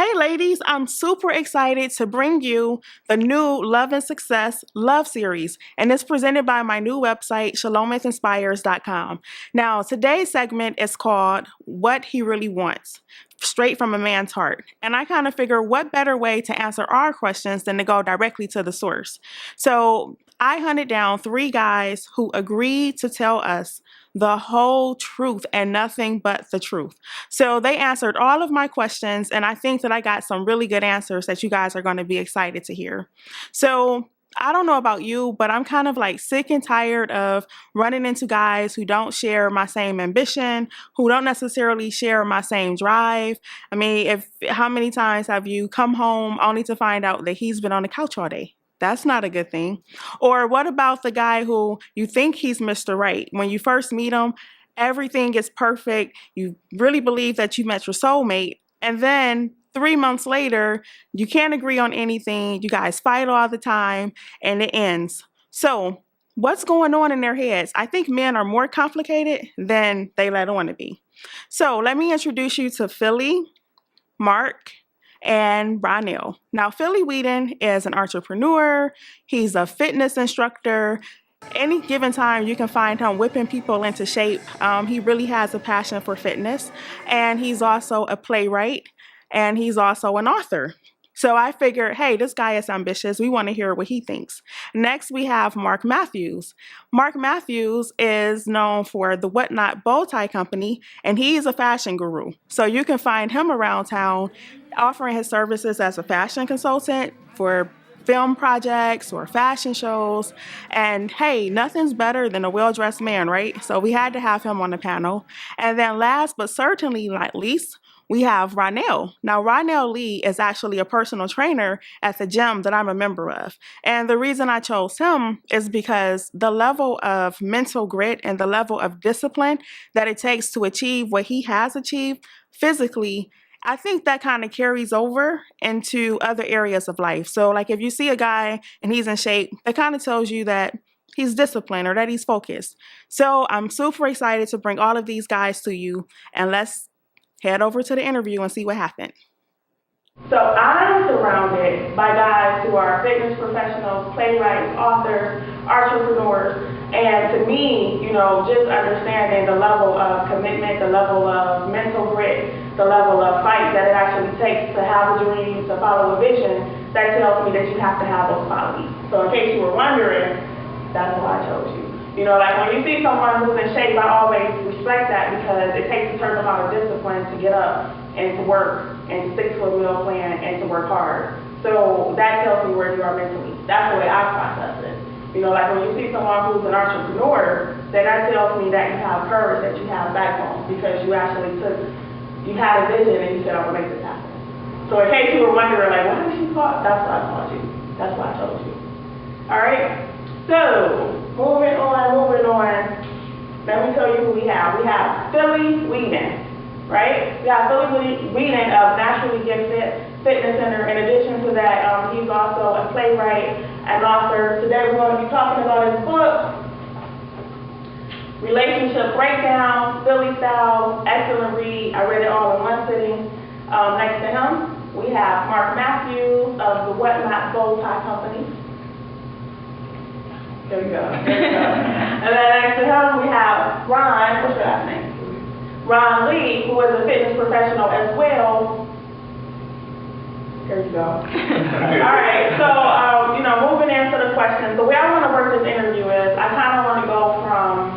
Hey ladies, I'm super excited to bring you the new Love and Success Love Series, and it's presented by my new website, ShelomithInspires.com. Now, today's segment is called What He Really Wants, straight from a man's heart. And I kind of figure what better way to answer our questions than to go directly to the source. So I hunted down 3 guys who agreed to tell us the whole truth and nothing but the truth. So they answered all of my questions, and I think that I got some really good answers that you guys are going to be excited to hear. So I don't know about you, but I'm kind of like sick and tired of running into guys who don't share my same ambition, who don't necessarily share my same drive. I mean, how many times have you come home only to find out that he's been on the couch all day? That's not a good thing. Or what about the guy who you think he's Mr. Right? When you first meet him, everything is perfect. You really believe that you met your soulmate. And then 3 months later, you can't agree on anything. You guys fight all the time and it ends. So what's going on in their heads? I think men are more complicated than they let on to be. So let me introduce you to Philly, Mark, and Ronell. Now, Philly Whedon is an entrepreneur. He's a fitness instructor. Any given time, you can find him whipping people into shape. He really has a passion for fitness, and he's also a playwright, and he's also an author. So I figured, hey, this guy is ambitious. We want to hear what he thinks. Next, we have Mark Matthews. Mark Matthews is known for the Whatnot Bow Tie Company, and he's a fashion guru. So you can find him around town offering his services as a fashion consultant for film projects or fashion shows. And hey, nothing's better than a well-dressed man, right? So we had to have him on the panel. And then last but certainly not least, we have Ronell. Now, Ronell Lee is actually a personal trainer at the gym that I'm a member of. And the reason I chose him is because the level of mental grit and the level of discipline that it takes to achieve what he has achieved physically, I think that kind of carries over into other areas of life. So like if you see a guy and he's in shape, that kind of tells you that he's disciplined or that he's focused. So I'm super excited to bring all of these guys to you, and let's head over to the interview and see what happened. So I'm surrounded by guys who are fitness professionals, playwrights, authors, entrepreneurs, and to me, just understanding the level of commitment, the level of mental grit, the level of fight that it actually takes to have a dream, to follow a vision, that tells me that you have to have those qualities. So in case you were wondering, that's why I chose you. Like when you see someone who's in shape, I always respect that because it takes a certain amount of discipline to get up and to work and to stick to a meal plan and to work hard. So that tells me where you are mentally. That's the way I process it. Like when you see someone who's an entrepreneur, then that tells me that you have courage, that you have backbone, because you actually you had a vision and you said, I'm gonna make this happen. So in case you were wondering, like, why did she call? That's why I called you. That's why I told you. All right. So moving on. Let me tell you who we have. We have Philly Whedon, right? We have Philly Whedon of Naturally Gifted Fitness Center. In addition to that, he's also a playwright and author. Today we're going to be talking about his book, Relationship Breakdown, Philly Style, excellent read. I read it all in one sitting. Next to him, we have Mark Matthews of the Whatnot Bow Tie Company. There we go. And then next to him, we have Ron, what's your last name? Ron Lee, who is a fitness professional as well. There you go. All right, so, moving into the questions. The way I want to work this interview is I kind of want to go from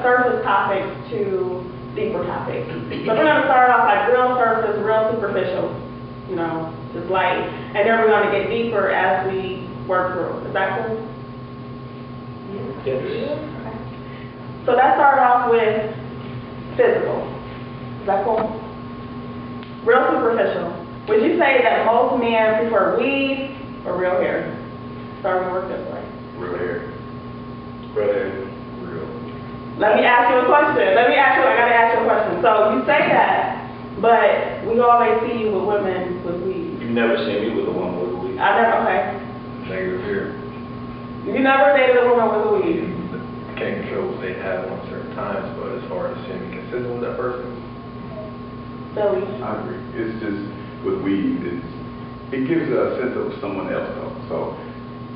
surface topics to deeper topics. So we're going to start off like real surface, real superficial, just light. And then we're going to get deeper as we work through. Is that cool? Yes. Okay. So let's start off with physical. Is that cool? Real superficial. Would you say that most men prefer weave or real hair? Starting to work this way. Real hair. Real hair. Real. Let me ask you a question. I gotta ask you a question. So you say that, but we always see you with women with weave. You've never seen me with a woman with a weave. Okay. Negative here. You never dated a woman with a weave? I can't control what they have on certain times, but as far as seeing me consistent with that person, Philly. I agree. It's just with weed, it gives a sense of someone else though. So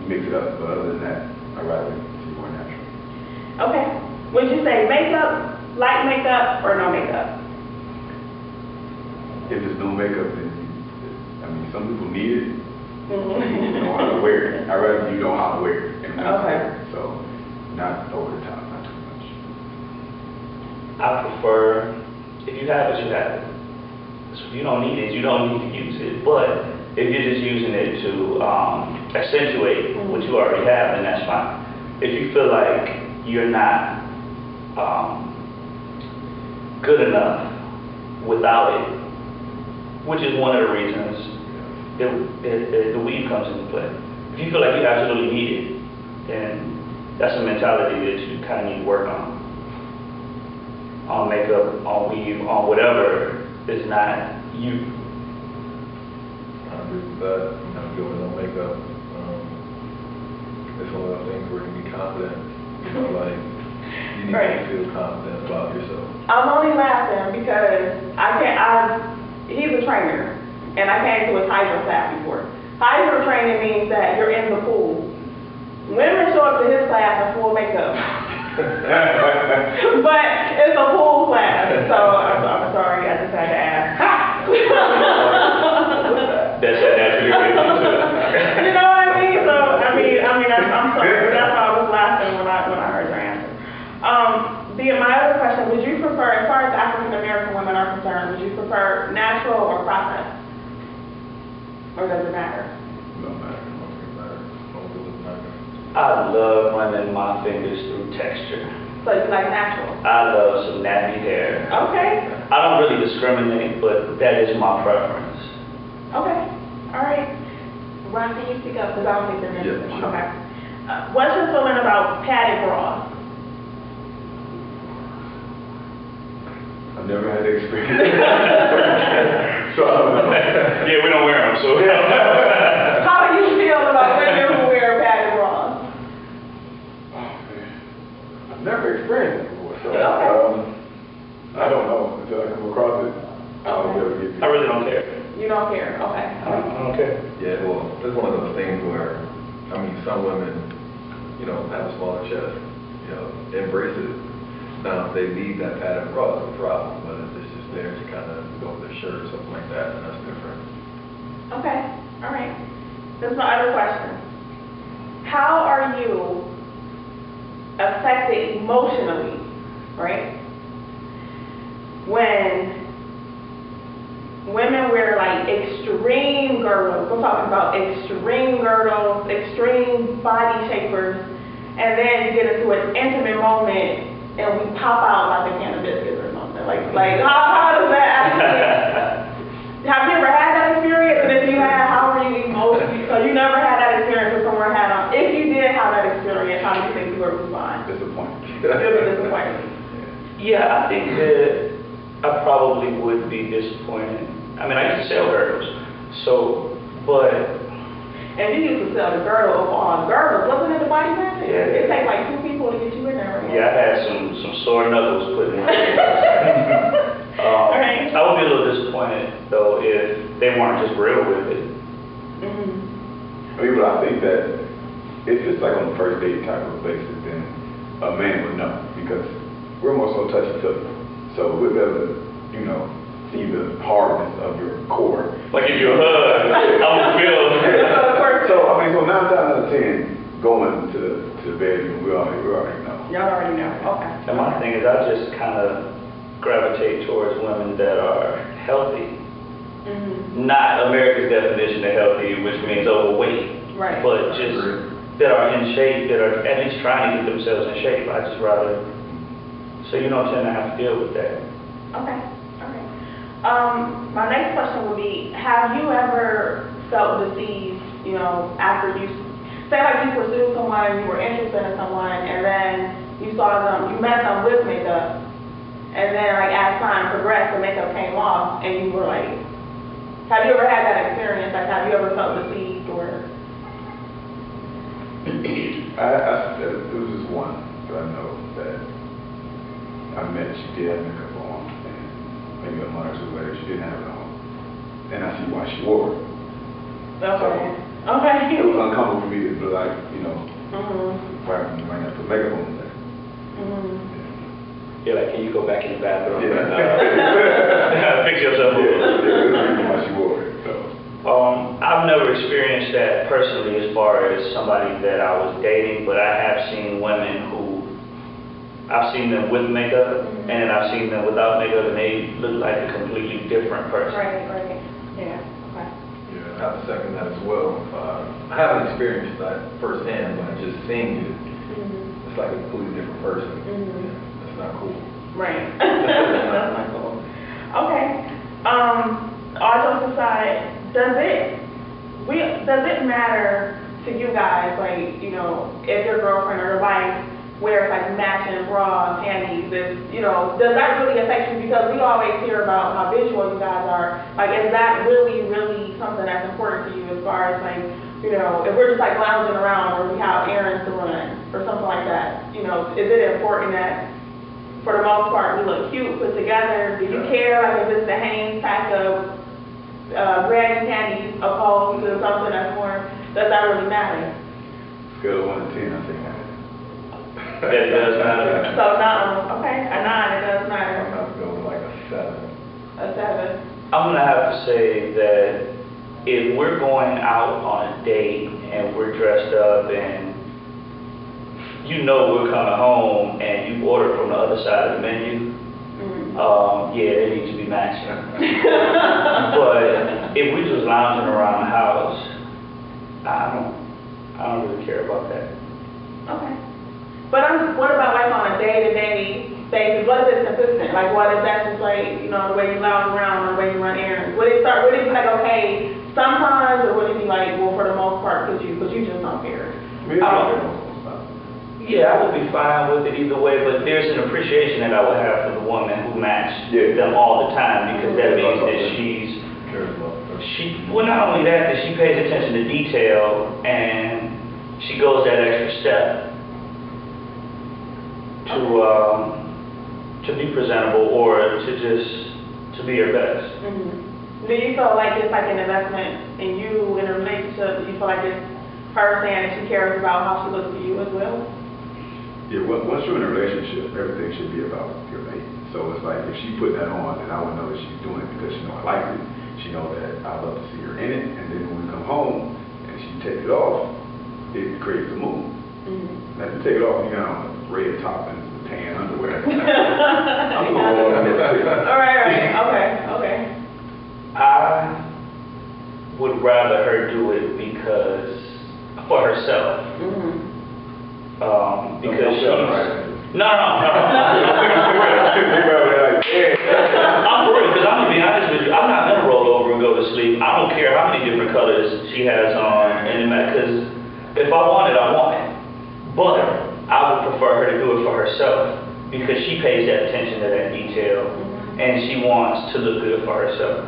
you mix it up, but other than that, I'd rather see more natural. Okay. Would you say makeup, light makeup, or no makeup? If there's no makeup, then I mean, some people need it. Mm-hmm. Know how to wear it. I'd rather you know how to wear it. And Okay. So not over the top, not too much. I prefer, if you have it, you have it. So if you don't need it, you don't need to use it. But if you're just using it to accentuate what you already have, then that's fine. If you feel like you're not good enough without it, which is one of the reasons the weed comes into play. If you feel like you absolutely need it, then that's a mentality that you kind of need to work on makeup, on weave, on whatever is not you. I agree with that. I'm good with no makeup. It's one of those things where you can be confident. You know, like you need to feel confident about yourself. I'm only laughing because he's a trainer, and I came to his hydro class before. Hydro training means that you're in the pool. Women show up to his class in full makeup. But it's a pool class, so I'm sorry, I just had to ask. That's a natural way to do it. You know what I mean? So I'm sorry. That's why I was laughing when I heard your answer. My other question: would you prefer, as far as African American women are concerned, would you prefer natural or processed, or does it matter? No matter. I love running my fingers through texture. So you like natural? I love some nappy hair. Okay. I don't really discriminate, but that is my preference. Okay. All right. Ron, can you speak up? Because I don't think they're interested. Yeah, sure. Okay. What's your feeling about padded bras? I've never had the experience. So I don't know. Yeah, we don't wear them, so. How do you feel about women who wear padded bras? Oh man, I've never experienced it before, so Okay. I don't know until I come across it. I'll be able to give you. I really don't care. You don't care? Okay. I don't care. Yeah, well, it's one of those things where, I mean, some women, you know, have a smaller chest, you know, embrace it. Now, if they need that padded bra, it's a problem, but if it's just there to kind of go with their shirt or something like that, then that's different. Okay. All right. This is my other question. How are you affected emotionally, right, when women wear like extreme girdles? We're talking about extreme girdles, extreme body shapers, and then you get into an intimate moment and we pop out like a can of biscuits or something. Like how does that actually? Have you ever had that experience? And if you had, how were you emotionally? So you never had that experience with someone had on. If you did have that experience, how do you think you would respond? Disappointed. You'll be disappointed. Yeah, I think that I probably would be disappointed. I mean, I used to sell girdles, so, but. And you used to sell the girdle on girdles, wasn't it the body bag? Yeah. It takes like 2 people to get you in there, right? Yeah, I had some sore knuckles put in. Right. I would be a little disappointed though if they weren't just real with it. Mm-hmm. I mean, but I think that if it's like on the first date type of basis, then a man would know because we're more so touchy-feely. So we'll be able to, you know, see the hardness of your core. Like if you hug, I would feel. So I mean, so 9 times out of 10, going to the bedroom, we already know. Y'all already know. Okay. And my thing is, I just kind of gravitate towards women that are healthy. Mm-hmm. Not America's definition of healthy, which means overweight. Right. But just that are in shape, that are at least trying to get themselves in shape. I just rather, so you don't tend to have to deal with that. Okay. All right. My next question would be, have you ever felt deceived, you know, after you, say like you pursued someone, you were interested in someone, and then you saw them, you met them with makeup, and then like as time progressed, the makeup came off, and you were like, have you ever had that experience? Like, have you ever felt deceived or? There was just one that I know that I met. She did have makeup on, and maybe a month or 2 later, she didn't have it on. and I see why she wore it. Okay. So, Okay. it was uncomfortable for me to be like, you know, Mm-hmm. right, might have to put makeup on there. Mm-hmm. You're like, can you go back in the bathroom Yeah. and fix yourself up? Yeah, why she wore it. So. I've never experienced that personally as far as somebody that I was dating, but I have seen women who, I've seen them with makeup, and I've seen them without makeup, and they look like a completely different person. Right. Yeah. Okay. Yeah, I have to second that as well. I haven't experienced that firsthand, but just seeing it, it's like a completely different person. Yeah, that's not cool. Right. That's not cool. Okay. All jokes aside, does it matter to you guys, like, you know, if your girlfriend or your wife wears like matching bras, panties, does that really affect you? Because we always hear about how visual you guys are. Like, is that really something that's important to you as far as like, you know, if we're just like lounging around or we have errands to run or something like that, you know, is it important that for the most part we look cute, put together? Do you care like if it's the Hanes type of granny panties opposed to something that's more, does that really matter? Scale of 1 to 10, I think. It does matter. So okay, a 9, it does I'm matter. gonna have to go with like a 7. A 7. I'm gonna have to say that if we're going out on a date and we're dressed up and you know we're coming home and you order from the other side of the menu, yeah, it needs to be matching. But if we're just lounging around the house, I don't really care about that. Okay. But what about like on a day-to-day basis? What if it's consistent? Like what if that's just like, you know, the way you lounge around or the way you run errands? Would it be like, okay, sometimes, or would it be like, well, for the most part, because you just don't care? Yeah, I would be fine with it either way, but there's an appreciation that I would have for the woman who matched them all the time, because that means that well, not only that she pays attention to detail and she goes that extra step to be presentable or to be her best. Do you feel like it's like an investment in you in a relationship? Do you feel like it's her saying that she cares about how she looks to you as well? Yeah, once you're in a relationship, everything should be about your mate. So it's like if she put that on, then I would know that she's doing it because she know I like it. She know that I love to see her in it, and then when we come home and she takes it off, it creates a mood. Now if you take it off, you got on a red top and tan underwear. I'm going on that. All right, okay. I would rather her do it because for herself. Because she's no. I'm for real, because I'm gonna be honest with you. I'm not gonna roll over and go to sleep. I don't care how many different colors she has on, and because if I want it, I want it. But I would prefer her to do it for herself because she pays that attention to that detail, and she wants to look good for herself.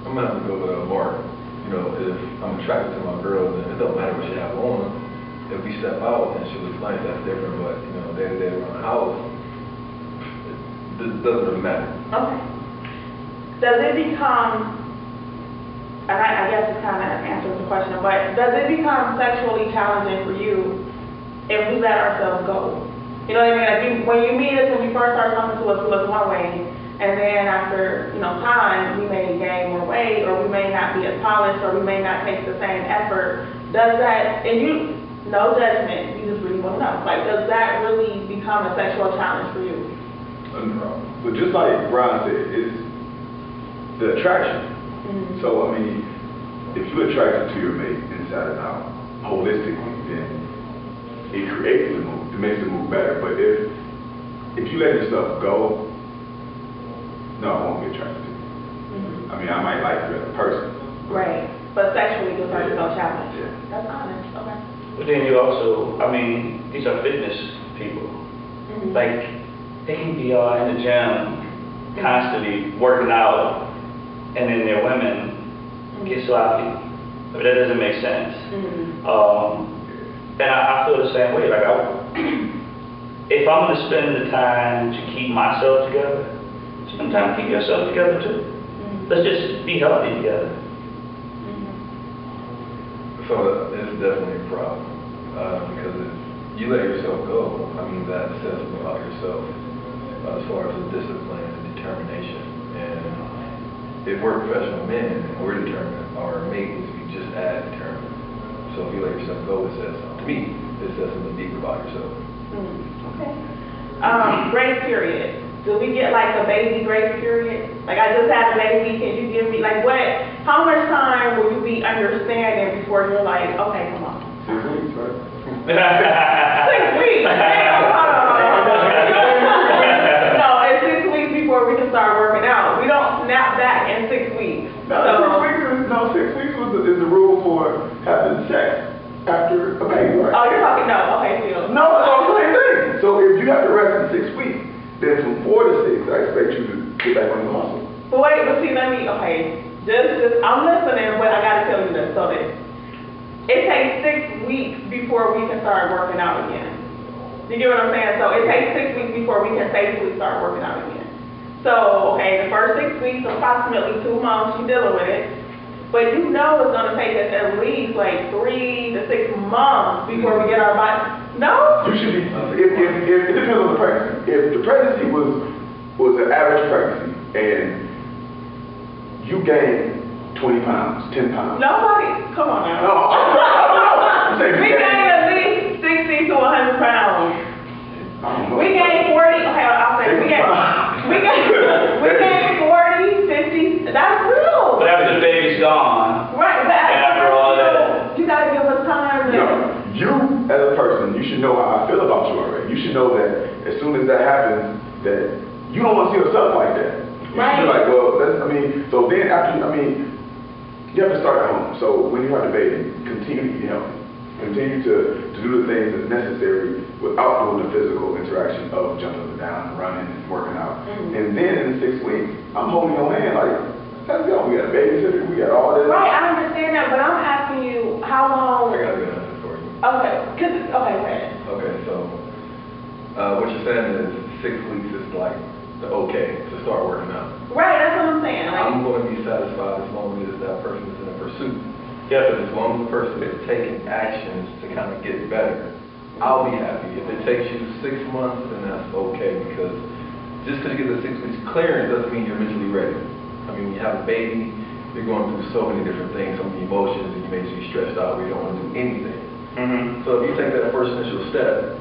I'm gonna have to go with Mark. You know, if I'm attracted to my girl, then it don't matter what she have on. If we step out and she looks nice, that's different. But you know, day to day around the house, it doesn't really matter. Okay. Does it become, and I guess it kind of answers the question, but does it become sexually challenging for you if we let ourselves go? You know what I mean? Like when you meet us, when you first start talking to us, we look one way, and then after, you know, time, we may gain more weight, or we may not be as polished, or we may not take the same effort. Does that, and you, no judgment, you just really want to know, like, does that really become a sexual challenge for you? But just like Brian said, it's the attraction. So, I mean, if you're attracted to your mate inside and out, holistically, then it creates the mood, it makes the mood better. But if you let yourself go, no, I won't be attracted to you. I mean, I might like you as a person. Right, but sexually, there's no challenge. Yeah. That's honest, okay. But then you also, I mean, these are fitness people. Like, they can be all in the gym, constantly working out, and then their women get sloppy. I mean, that doesn't make sense. And I feel the same way. Like, if I'm going to spend the time to keep myself together, spend time to keep yourself together too. let's just be healthy together. So it's definitely a problem, because if you let yourself go, I mean, that says something about yourself, as far as the discipline and determination. And if we're professional men and we're determined, our mate needs to be just as determined. So if you let yourself go, it says something. To me, it says something deep about yourself. Okay. Grace period. Do we get like a baby grace period? Like, I just had a baby, can you give me, like, how much time will you be understanding before you're like, okay, come on? 6 weeks, right? 6 weeks? Damn, hold on. No, it's 6 weeks before we can start working out. We don't snap back in 6 weeks. No, 6 weeks is the rule for having sex after a baby, right? Oh, you're talking, no, okay, Phil. No, it's all the same thing. So if you have to rest in 6 weeks, then from 4 to 6, I expect you to get back on the hustle. But wait, but see, just, I'm listening, but I gotta tell you this, so that it takes 6 weeks before we can start working out again. You get what I'm saying? So it takes 6 weeks before we can safely start working out again. So, okay, the first 6 weeks, approximately 2 months, you're dealing with it. But you know it's gonna take us at least like 3 to 6 months before we get our body. No? You should be, if it depends on the pregnancy. If the pregnancy was an average pregnancy and you gained 20 pounds, 10 pounds. Nobody, come on now. No, I'm saying We gain at least 60 to 100 pounds. I don't know. We gain 40, okay, I'll say, we gain 40, 50, that's real. But after the baby's gone, Right, but after all that, you gotta give us time to. No, you as a person, you should know how I feel about you already. You should know that as soon as that happens, that you don't want to see yourself like that. You Right. should be like, well, so then after, you have to start at home. So when you have the baby, continue to eat healthy. Continue to do the things that's necessary without doing the physical interaction of jumping up and down and running and working out. Mm-hmm. And then in the 6 weeks, I'm holding your hand like, let's go. We got a babysitter, we got all this. Right, I understand that, but I'm asking you, how long? I got a good answer for you. Okay, okay, right. Okay, so what you're saying is 6 weeks is like the okay to start working out. Right, that's what I'm saying. Like, I'm going to be satisfied as long as that person is in a pursuit. yeah, But as long as the person is taking actions to kind of get better, I'll be happy. If it takes you 6 months, then that's okay, because just because you get the 6 weeks clearance doesn't mean you're mentally ready. I mean, when you have a baby, you're going through so many different things, so many emotions, and you make you stressed out where you don't want to do anything. So if you take that first initial step,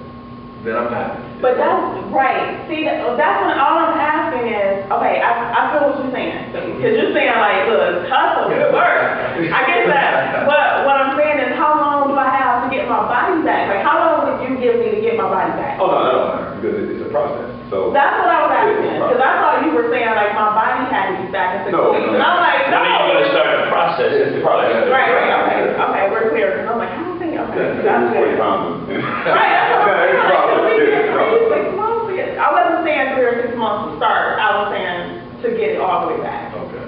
then I'm happy. but that's right. See, that's when all I'm asking is, okay, I feel what you're saying. Because you're saying, like, look, hustle, work. I get that. But what I'm saying is, how long do I have to get my body back? Like, how long would you give me to get my body back? Oh, no, because it's a process. So That's what I was asking. Because I thought you were saying, like, my body had to be back in 6 No, weeks. no. And I'm like, when no. are you going to start the process? It's the process. Right, okay, we're clear. Because I'm like, I don't think, okay, that's 40 it. pounds. Right, that's what I'm saying. It's a process. Like, It's a process. 6 months. I wasn't saying 3 or 6 months to start. I was saying to get it all the way back. Okay.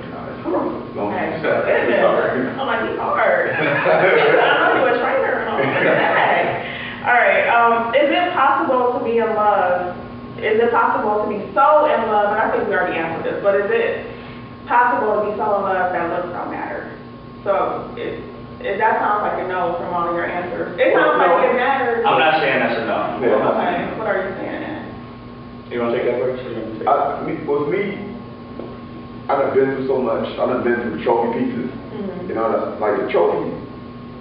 Long Okay. as you start. Sorry. I'm like, he's hard. I know you're a trainer. All right. Is it possible to be in love? Is it possible to be so in love? And I think we already answered this, but is it possible to be so in love that looks don't matter? So that sounds like a no from all of your answers. It sounds like it matters. I'm not saying that's a no. Yeah. Okay. What are you saying then? You want to take that first? Or you want to take it? With me, I've been through so much. I've been through trophy pieces. Mm-hmm. You know, like the trophy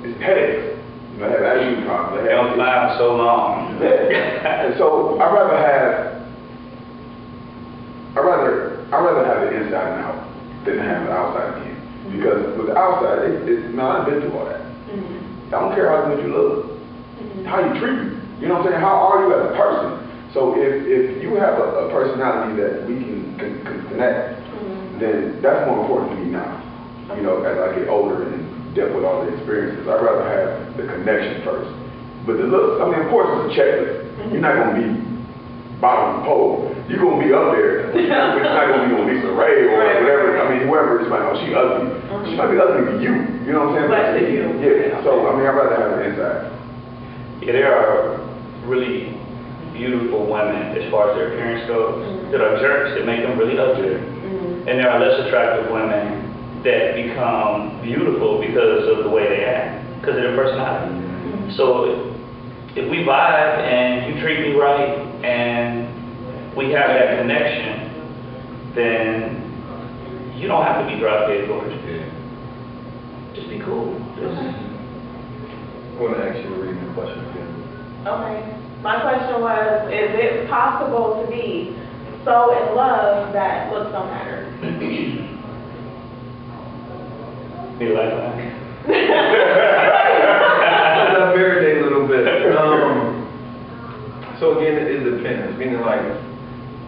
is headaches. You know, I have attitude problems. They don't last so long. Yeah. And so I'd rather have it inside and out than to have it outside again. Because with the outside, I've been through all that. Mm-hmm. I don't care how good you look, how you treat you. You know what I'm saying? How are you as a person? So if you have a personality that we can connect, then that's more important to me now. You know, as I get older and dealt with all the experiences, I'd rather have the connection first. But the looks, I mean, of course it's a checklist. You're not going to be bottom of the pole. You're going to be up there. But you're not going to be on Lisa Ray or whatever. I mean, whoever is like, oh, she ugly. She might be ugly to you. You know what I'm saying? But to you. Yeah. So, I mean, I'd rather have it inside. Yeah, there are really beautiful women as far as their appearance goes that are jerks that make them really ugly. And there are less attractive women that become beautiful because of the way they act, because of their personality. So if we vibe and you treat me right and we have that connection, then you don't have to be drop dead gorgeous. Just be cool. I want to ask you to read the question again. Okay. My question was, is it possible to be so in love that looks don't matter? You like that? Let marinate a little bit. So again, it depends. Meaning, like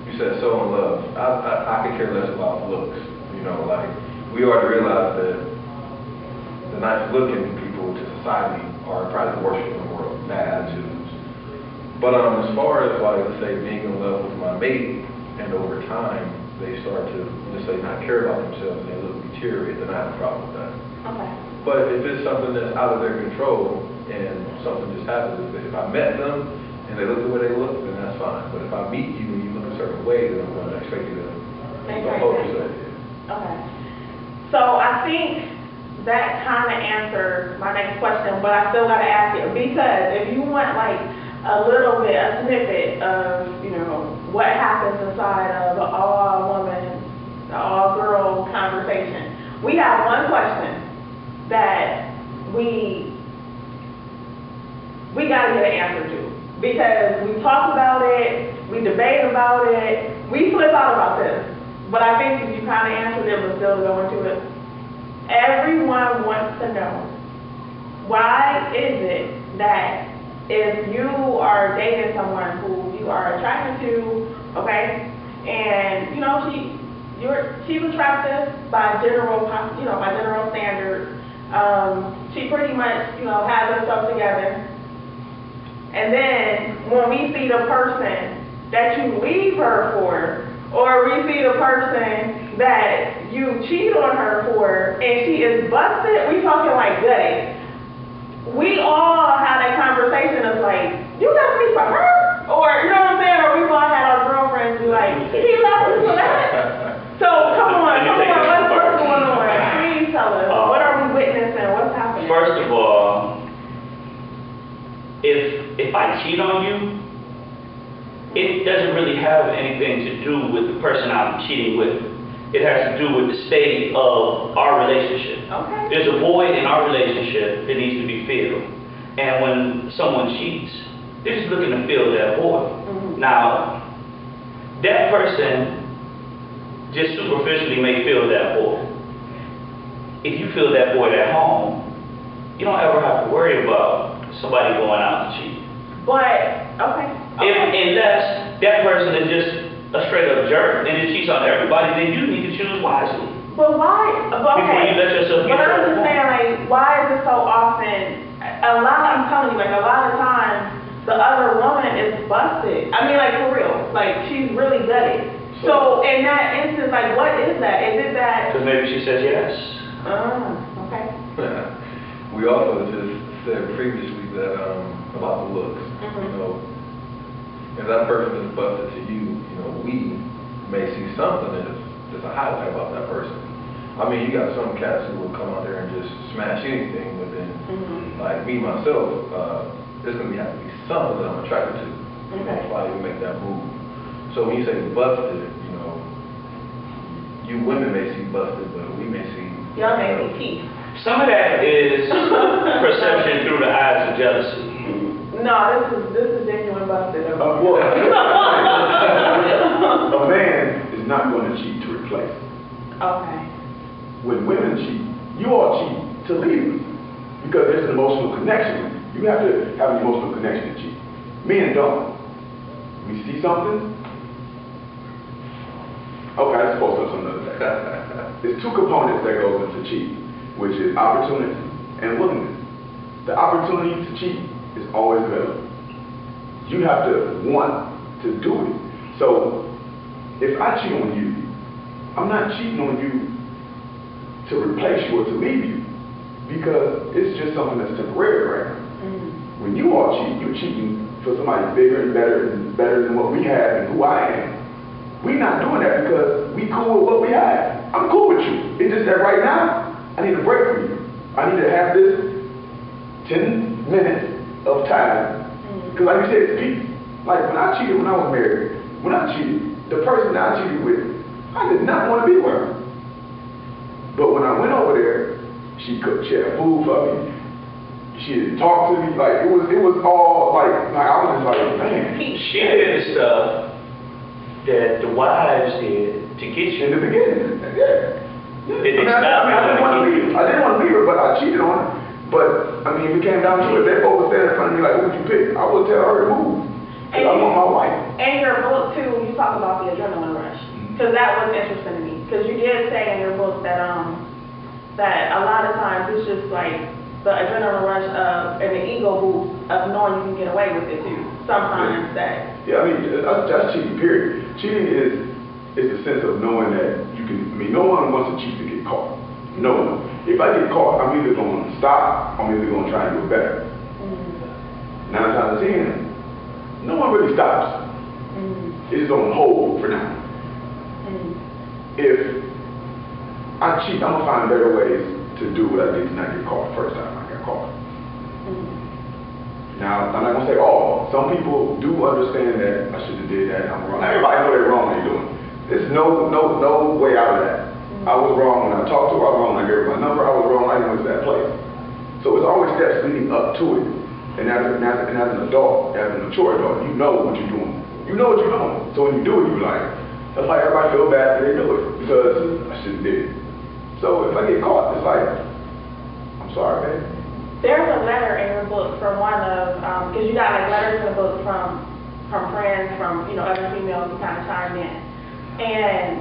you said, so in love. I could care less about looks. You know, like we ought to realize that the nice looking people to society are probably the worst in the world. Bad attitudes. But as far as like, let's say, being in love with my mate, and over time they start to, let's say, not care about themselves and they look deteriorate, then I have a problem with that. Okay. But if it's something that's out of their control and something just happens, if I met them and they look the way they look, then that's fine. But if I meet you and you look a certain way, then I'm going to expect you to focus on it. Okay. So I think that kind of answers my next question, but I still got to ask it, because if you want like a little bit, a snippet of, you know, what happens inside of an all-woman, all-girl conversation, we have one question that we got to get an answer to, because we talk about it, we debate about it, we flip out about this, but I think if you kind of answered it but still go into it. Everyone wants to know, why is it that if you are dating someone who you are attracted to, okay, and you know she's attractive by general standards, she pretty much has herself together, and then when we see the person that you leave her for, or we see the person that you cheat on her for, and she is busted, we talking like gutted. We all had that conversation of like, you left me for her? Or, you know what I'm saying? Or we've all had our girlfriends be like, he left me for that? So, come on, what's going on? Please tell us, what are we witnessing? What's happening? First of all, if I cheat on you, it doesn't really have anything to do with the person I'm cheating with. It has to do with the state of our relationship. Okay. There's a void in our relationship that needs to be filled. And when someone cheats, they're just looking to fill that void. Mm-hmm. Now, that person just superficially may fill that void. If you fill that void at home, you don't ever have to worry about somebody going out to cheat. But, okay. Unless that person is just a straight up jerk and it cheats on everybody, then you need to choose wisely. But why? Before you let yourself get But I'm just to that saying, like, why is it so often? I'm telling you, like, a lot of times the other woman is busted. I mean, like, for real. Like, she's really gutted. So in that instance, like, what is that? Is it that? Because maybe she says yes. Okay. We also just said previously that about the looks. Mm-hmm. You know, if that person is busted to you, we may see something that's a highlight about that person. I mean, you got some cats who will come out there and just smash anything, but then, like me myself, there's gonna have to be something that I'm attracted to. That's why you make that move. So when you say busted, you women may see busted, but we may see. Y'all may see teeth. Some of that is perception through the eyes of jealousy. No, this is genuine busted. Well, a man is not going to cheat to replace. Okay. When women cheat, you all cheat to leave because there's an emotional connection. You have to have an emotional connection to cheat. Men don't. We see something. Okay, I suppose that's another day. There's two components that goes into cheating, which is opportunity and willingness. The opportunity to cheat is always available. You have to want to do it. So if I cheat on you, I'm not cheating on you to replace you or to leave you, because it's just something that's temporary right now. When you all cheat, you're cheating for somebody bigger and better than what we have and who I am. We not doing that because we cool with what we have. I'm cool with you. It's just that right now, I need a break from you. I need to have this 10 minutes of time. Because like you said, it's peace. Like when I cheated when I was married, when I cheated, the person that I cheated with, I did not want to be with her. But when I went over there, she cooked, she had food for me. She didn't talk to me. Like it was all like I was just like, man. She did the stuff that the wives did to get you. In the beginning, yeah. I didn't want to leave her, but I cheated on her. But I mean, if it came down to it, they both stand in front of me like, who would you pick? I would tell her to move. Because I want my wife. In your book too, you talk about the adrenaline rush. Because that was interesting to me. Because you did say in your book that that a lot of times it's just like the adrenaline rush of and the ego boost of knowing you can get away with it too. Sometimes that. Yeah, I mean that's cheating. Period. Cheating is the sense of knowing that you can. I mean, no one wants to cheat to get caught. No one. If I get caught, I'm either going to stop, or I'm either going to try and do it better. 9 times out of 10, no one really stops. It's on hold for now. If I cheat, I'm gonna find better ways to do what I did to not get caught the first time I got caught. Now, I'm not gonna say all. Some people do understand that I should have did that. I'm wrong. Everybody know they're wrong when they're doing it. There's no way out of that. I was wrong when I talked to her. I was wrong when I gave her my number. I was wrong when I went to that place. So it's always steps leading up to it. And as an adult, as a mature adult, you know what you're doing. You know what you're doing. So when you do it, you're like, that's why everybody feel bad that they do it because I shouldn't did it. So if I get caught, it's like, I'm sorry, babe. There's a letter in your book from one of, because you got like letters in the book from friends, from other females who kind of chimed in, and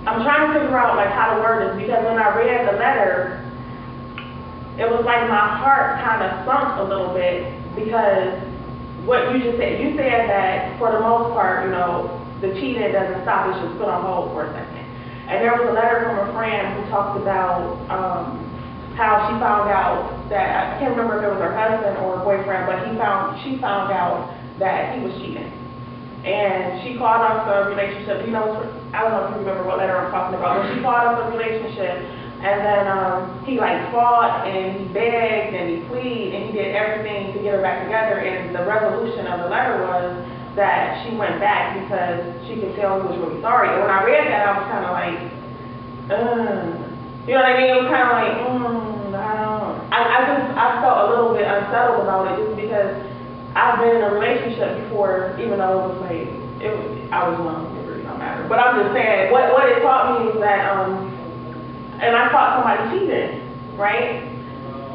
I'm trying to figure out like how to word this because when I read the letter, it was like my heart kind of sunk a little bit because what you just said, you said that for the most part, the cheating doesn't stop, it's just put on hold for a second. And there was a letter from a friend who talked about how she found out that, I can't remember if it was her husband or her boyfriend, but she found out that he was cheating. And she called off the relationship, I don't know if you remember what letter I'm talking about, but she called off the relationship, and then he like fought, and he begged, and he pleaded, and he did everything to get her back together, and the resolution of the letter was that she went back because she could tell he was really sorry. And when I read that, I was kind of like, you know what I mean? It was kind of like, I felt a little bit unsettled about it just because I've been in a relationship before, even though it was like, I was young, it really don't matter. But I'm just saying, what it taught me is that, and I caught somebody cheating, right?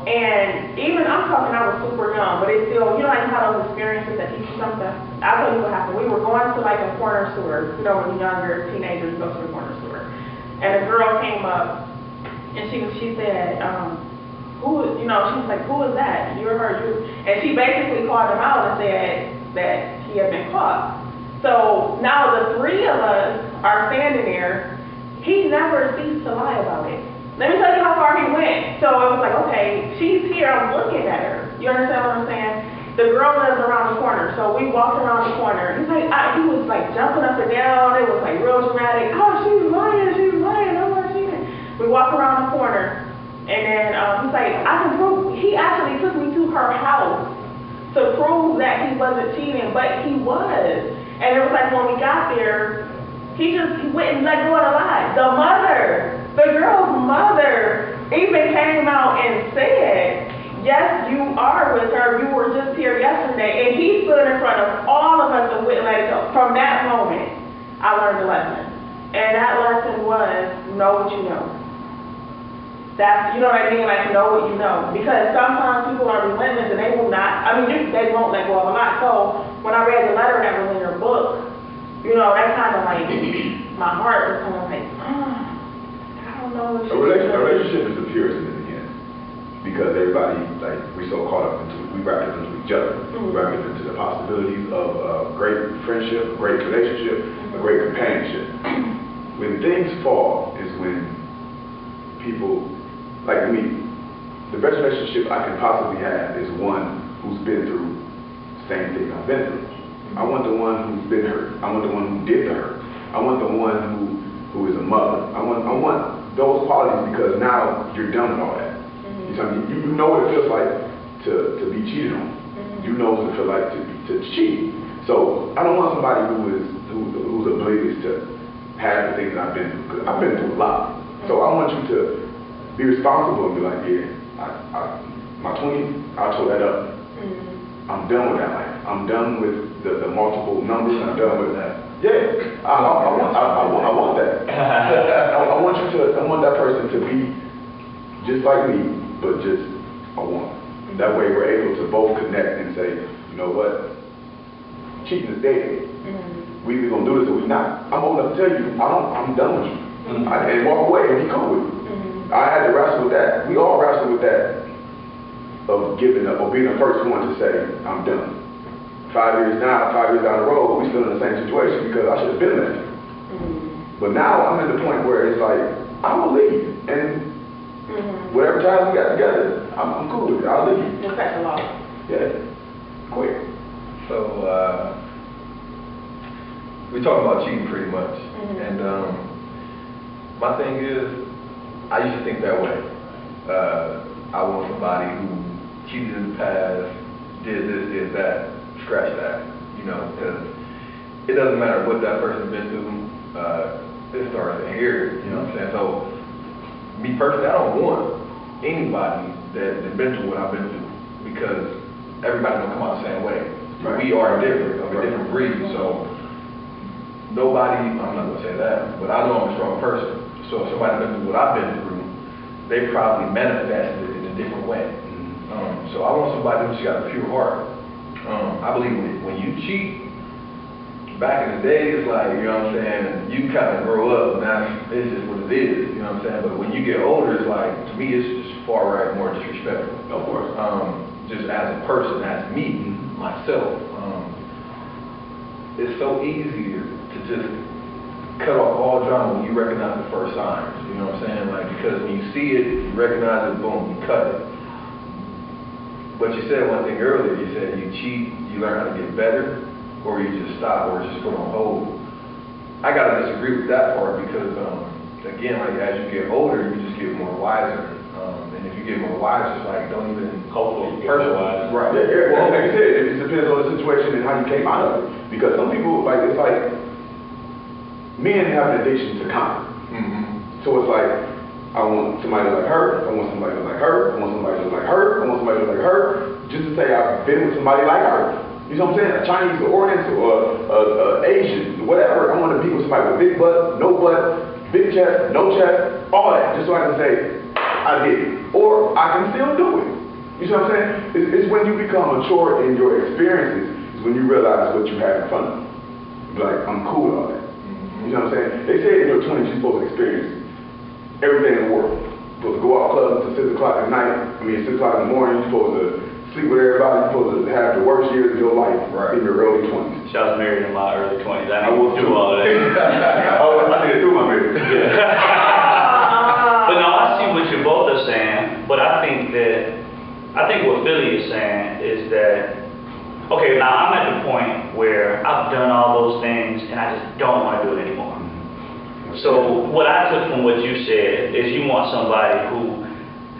And even, I'm talking, I was super young, but it's still, like how those experiences that teach you something. I'll tell you what happened. We were going to like a corner store, when you're younger, teenagers go to the corner store. And a girl came up, and she said, she was like, who is that? You're her. And she basically called him out and said that he had been caught. So now the three of us are standing there. He never ceased to lie about it. Let me tell you how far he went. So it was like, okay, she's here, I'm looking at her. You understand what I'm saying? The girl lives around the corner, so we walked around the corner. He's like, he was like jumping up and down. It was like real dramatic. Oh, she's lying. I'm not cheating. We walked around the corner. And then he's like, I can prove, he actually took me to her house to prove that he wasn't cheating, but he was. And it was like when we got there, he went and let go of the lie. The girl's mother even came out and said, yes, you are with her, you were just here yesterday. And he stood in front of all of us and went and let it go. From that moment, I learned a lesson. And that lesson was, know what you know. That's, you know what I mean? Like, know what you know. Because sometimes people are relentless and they will not, they won't let go of a lot. So when I read the letter that was in your book, that kind of like, my heart was kind of like, I don't know. A relationship is the purest in the end. Because everybody, like, we so caught up into it. We wrapped up into each other. We wrapped up into the possibilities of great friendship, a great relationship, a great companionship. When things fall is when people, like me, the best relationship I can possibly have is one who's been through the same thing I've been through. I want the one who's been hurt. I want the one who did the hurt. I want the one who is a mother. I want those qualities because now you're done with all that. You know what it feels like to be cheated on. You know what it feels like to cheat. So I don't want somebody who's oblivious to have the things that I've been through. Because I've been through a lot. So I want you to be responsible and be like, yeah, my 20s, I tore that up. I'm done with that life. I'm done with the multiple numbers. I'm done with that. Yeah, I want that. I want that person to be just like me, but just a woman. That way we're able to both connect and say, you know what, cheating is dead. We either gonna do this or we not. I'm old enough to tell you, I'm done with you. And walk away and be cool with you. I had to wrestle with that. We all wrestle with that of giving up or being the first one to say, I'm done. 5 years down the road, we still in the same situation because I should have been there. But now I'm at the point where it's like, I'm gonna leave. And whatever time we got together, I'm cool with it. I'll leave. Respect the law. Yeah. Quick. So, we talk about cheating pretty much. And my thing is, I used to think that way. I want somebody who cheated in the past, did this, did that, scratch that, because it doesn't matter what that person's been through, it starts in here, you know what I'm saying? So, me personally, I don't want anybody that's been through what I've been through, because everybody don't come out the same way. Right. We are different, of a different breed, so nobody, I'm not gonna say that, but I know I'm a strong person. So if somebody's been through what I've been through, they probably manifested it in a different way. So I want somebody who's got a pure heart. I believe when you cheat, back in the day, it's like, you know what I'm saying, you kind of grow up and it's just what it is, you know what I'm saying? But when you get older, it's like, to me, it's just far right, more disrespectful. Of course. Just as a person, as me, myself, it's so easy to just cut off all drama when you recognize the first signs, you know what I'm saying? Like, because when you see it, you recognize it, boom, you cut it. But you said one thing earlier, you said you cheat, you learn how to get better, or you just stop, or just put on hold. I gotta disagree with that part because, again, like as you get older, you just get more wiser. And if you get more wiser, it's like, don't even Hopefully, personalize. Right. Yeah, well, like you said, it depends on the situation and how you came out of it. Because some people, like, it's like, men have an addiction to comfort. So it's like, I want somebody to like her, I want somebody to like her, I want somebody to like her, I want somebody to like her, just to say I've been with somebody like her. You know what I'm saying? A Chinese or Oriental or Asian, whatever. I want to be with somebody with big butt, no butt, big chest, no chest, all that. Just so I can say, I did it. Or I can still do it. You see what I'm saying? It's when you become mature in your experiences, is when you realize what you have in front of you. You're like, I'm cool with all that. You know what I'm saying? They say in your 20s you're supposed to experience everything in the world. You're supposed to go out clubs until 6 o'clock at night. 6 o'clock in the morning. You're supposed to sleep with everybody. You're supposed to have the worst years of your life in your early 20s. I was married in my early 20s. I didn't do all that. I did it through my marriage. But no, I see what you both are saying. But I think what Philly is saying is that, okay, now I'm at the point where I've done all those things and I just don't want to do it anymore. So what I took from what you said is you want somebody who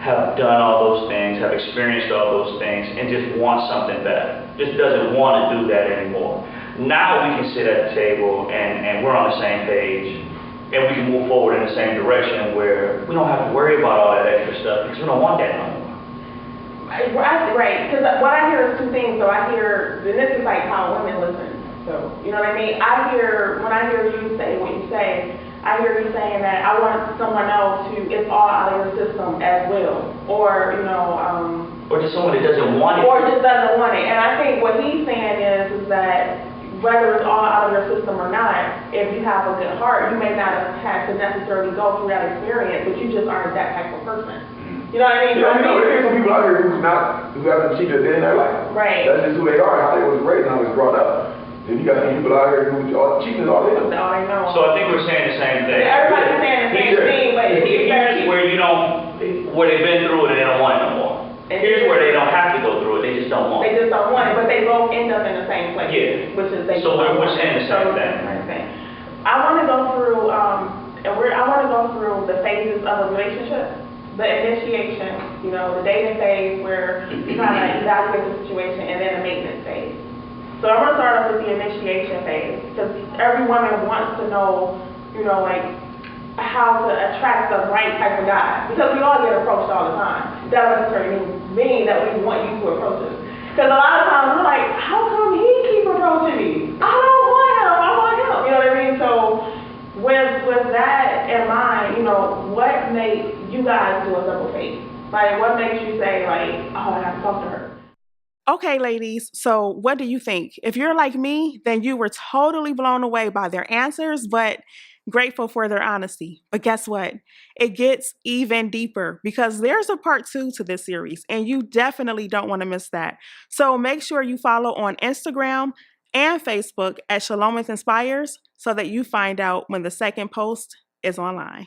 have done all those things, have experienced all those things, and just wants something better. Just doesn't want to do that anymore. Now we can sit at the table and we're on the same page, and we can move forward in the same direction where we don't have to worry about all that extra stuff because we don't want that no more. Right, because what I hear is two things. So I hear, and this is like how women listen. So, you know what I mean? When I hear you say what you say, I hear you saying that I want someone else who is all out of your system as well. Or, or just someone that doesn't want it. Or just doesn't want it. And I think what he's saying is that whether it's all out of your system or not, if you have a good heart, you may not have had to necessarily go through that experience, but you just aren't that type of person. You know what I mean? Yeah, there's some people out here who haven't cheated a day in their life. Right. That's just who they are, how they was raised, and how they was brought up. And you got some people out here who cheating is all they know. All they know. So I think we're saying the same thing. Everybody's saying the same thing, but here's where where they've been through it and they don't want it no more. Here's where they don't have to go through it, they just don't want They it. just don't want it, but they both end up in the same place. Yeah. Which is they So both we're want saying it. the same So, thing. same thing. I want to go through, I want to go through the phases of a relationship. The initiation, you know, the dating phase where you kind of evaluate the situation, and then the maintenance phase. So I'm going to start off with the initiation phase, because every woman wants to know, you know, like, how to attract the right type of guy. Because we all get approached all the time. That doesn't necessarily mean that we want you to approach us. Because a lot of times we're like, how come he keep approaching me? I don't want him, I want him. You know what I mean? So with that in mind, you know, what makes you guys do a double take? Like, what makes you say, like, oh, I have to talk to her? Okay, ladies, so what do you think? If you're like me, then you were totally blown away by their answers, but grateful for their honesty. But guess what? It gets even deeper because there's a part 2 to this series, and you definitely don't want to miss that. So make sure you follow on Instagram and Facebook at Shelomith Inspires so that you find out when the second post is online.